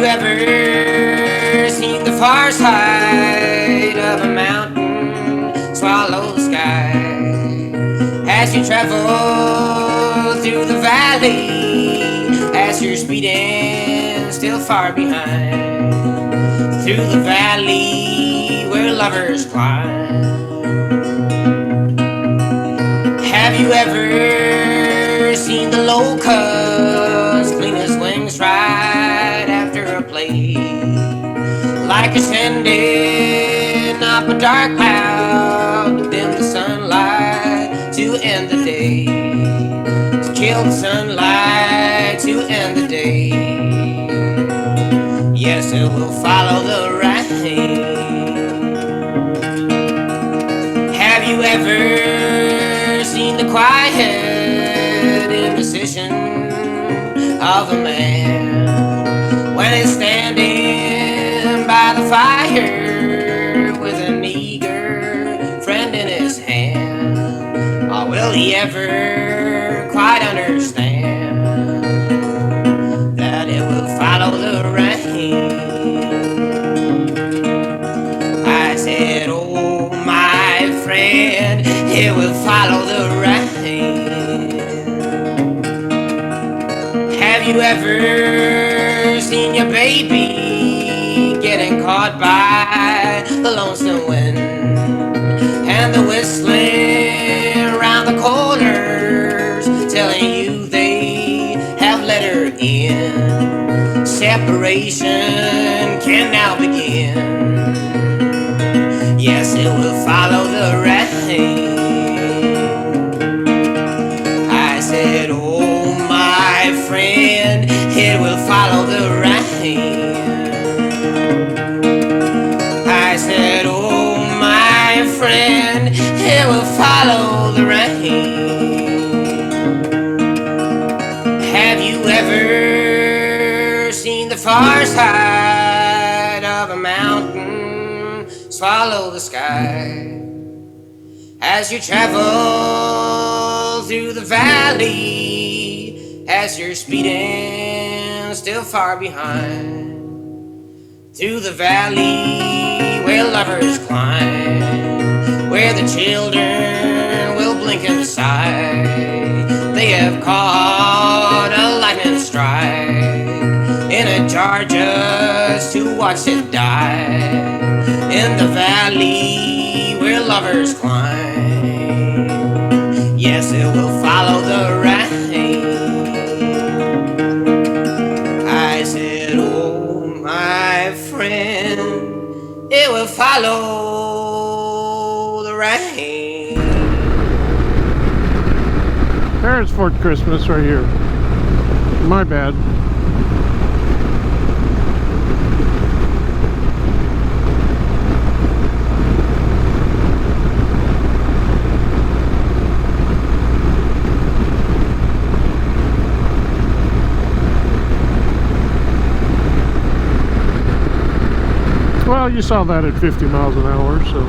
ever seen the far side of a mountain swallow the sky? As you travel through the valley, as you're speeding still far behind, through the valley where lovers climb. Have you ever seen the locusts clean his wings right after a play? Like ascending up a dark cloud to dim the sunlight to end the day, to kill the sunlight to end the day. Yes, it will follow the rain. Have you ever seen the quiet indecision of a man when he's standing by the fire with an eager friend in his hand? Or will he ever quite understand that it will follow the rain? I said, oh my friend, it will follow the rain. Have you ever seen your baby getting caught by the lonesome wind and the whistling around the corners telling you they have let her in? Separation can now begin. Yes, it will follow the rain. I said, oh my friend, it will follow the rain. I said, oh my friend, it will follow the rain. Have you ever seen the far side of a mountain swallow the sky? As you travel through the valley, as you're speeding still far behind, through the valley where lovers climb, where the children will blink and sigh. They have caught a lightning strike in a jar just to watch it die. In the valley where lovers climb, yes, it will follow the rain. I said, oh my friend, it will follow the rain. There's Fort Christmas right here. My bad. Well, you saw that at 50 miles an hour, so